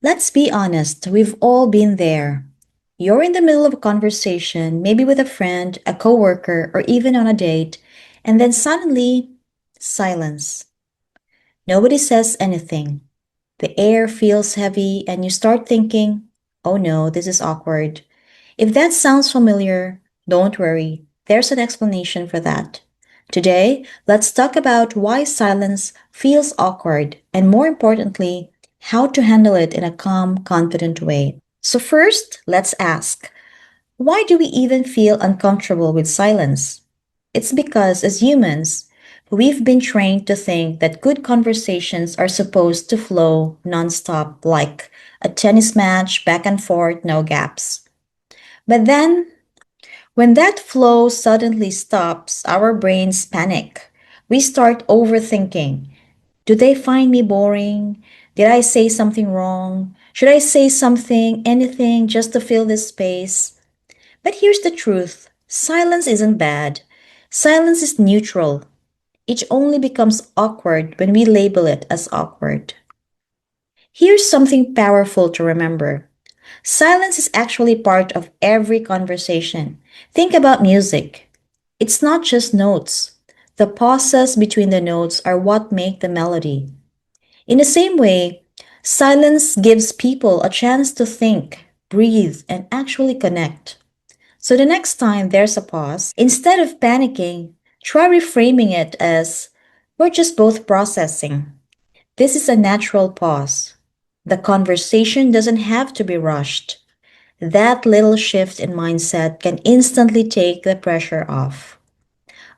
Let's be honest, we've all been there. You're in the middle of a conversation, maybe with a friend, a coworker, or even on a date, and then suddenly, silence. Nobody says anything. The air feels heavy, and you start thinking, oh no, this is awkward. If that sounds familiar, don't worry, there's an explanation for that. Today, let's talk about why silence feels awkward, and more importantly, how to handle it in a calm, confident way. So, first, let's ask, why do we even feel uncomfortable with silence? It's because, as humans, we've been trained to think that good conversations are supposed to flow nonstop, like a tennis match, back and forth, no gaps. But then, when that flow suddenly stops, our brains panic. We start overthinking. Do they find me boring? Did I say something wrong? Should I say something, anything, just to fill this space? But here's the truth, silence isn't bad. Silence is neutral. It only becomes awkward when we label it as awkward. Here's something powerful to remember. Silence is actually part of every conversation. Think about music. It's not just notes. The pauses between the notes are what make the melody. In the same way, silence gives people a chance to think, breathe, and actually connect. So the next time there's a pause, instead of panicking, try reframing it as we're just both processing. This is a natural pause. The conversation doesn't have to be rushed. That little shift in mindset can instantly take the pressure off.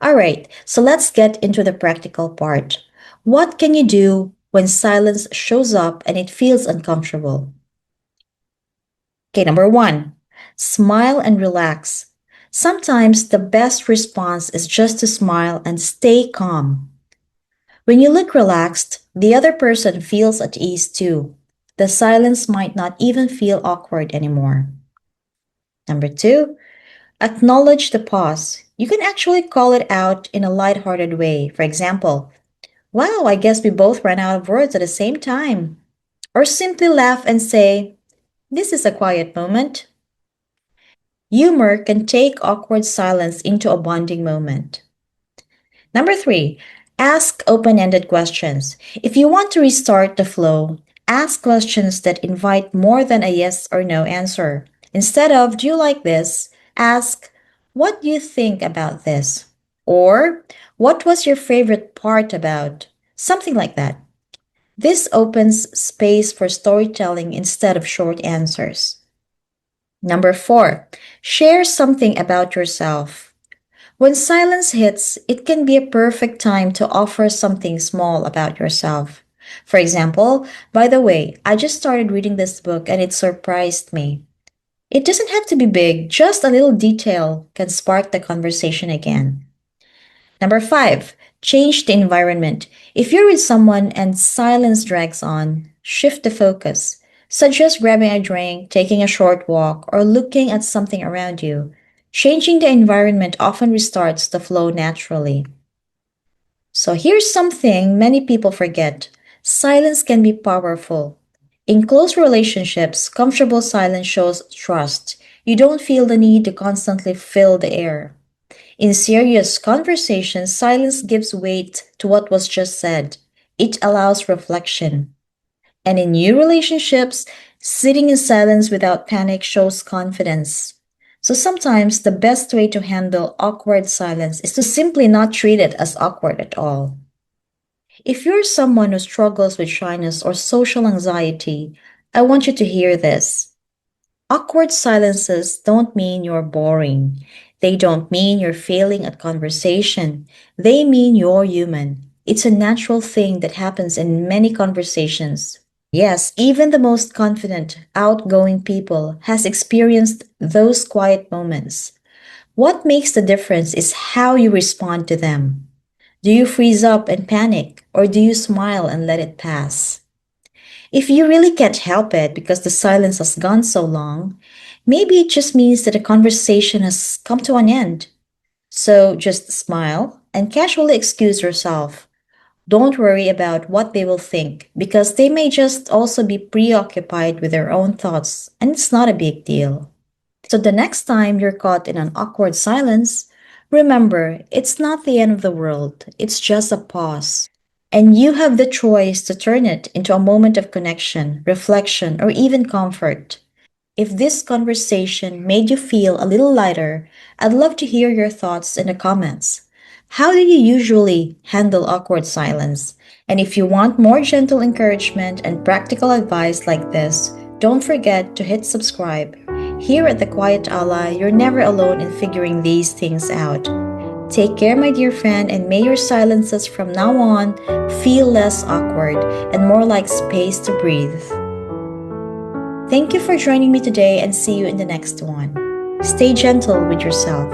All right, so let's get into the practical part. What can you do when silence shows up and it feels uncomfortable? Okay, number one, smile and relax. Sometimes the best response is just to smile and stay calm. When you look relaxed, the other person feels at ease too. The silence might not even feel awkward anymore. Number two, acknowledge the pause. You can actually call it out in a lighthearted way. For example, wow, I guess we both ran out of words at the same time. Or simply laugh and say, this is a quiet moment. Humor can take awkward silence into a bonding moment. Number three, ask open ended questions. If you want to restart the flow, ask questions that invite more than a yes or no answer. Instead of, do you like this? Ask, what do you think about this? Or, what was your favorite part about? Something like that. This opens space for storytelling instead of short answers. Number four, share something about yourself. When silence hits, it can be a perfect time to offer something small about yourself. For example, by the way, I just started reading this book and it surprised me. It doesn't have to be big, just a little detail can spark the conversation again. Number five, change the environment. If you're with someone and silence drags on, shift the focus. Suggest grabbing a drink, taking a short walk, or looking at something around you. Changing the environment often restarts the flow naturally. So here's something many people forget. Silence can be powerful. In close relationships, comfortable silence shows trust. You don't feel the need to constantly fill the air. In serious conversations, silence gives weight to what was just said. It allows reflection. And in new relationships, sitting in silence without panic shows confidence. So sometimes the best way to handle awkward silence is to simply not treat it as awkward at all. If you're someone who struggles with shyness or social anxiety, I want you to hear this. Awkward silences don't mean you're boring. They don't mean you're failing at conversation. They mean you're human. It's a natural thing that happens in many conversations. Yes, even the most confident, outgoing people has experienced those quiet moments. What makes the difference is how you respond to them. Do you freeze up and panic, or do you smile and let it pass? If you really can't help it because the silence has gone so long, maybe it just means that the conversation has come to an end. So just smile and casually excuse yourself. Don't worry about what they will think because they may just also be preoccupied with their own thoughts and it's not a big deal. So the next time you're caught in an awkward silence, remember it's not the end of the world, it's just a pause. And you have the choice to turn it into a moment of connection, reflection, or even comfort. If this conversation made you feel a little lighter, I'd love to hear your thoughts in the comments. How do you usually handle awkward silence? And if you want more gentle encouragement and practical advice like this, don't forget to hit subscribe. Here at The Quiet Ally, you're never alone in figuring these things out. Take care, my dear friend, and may your silences from now on feel less awkward and more like space to breathe. Thank you for joining me today and see you in the next one. Stay gentle with yourself.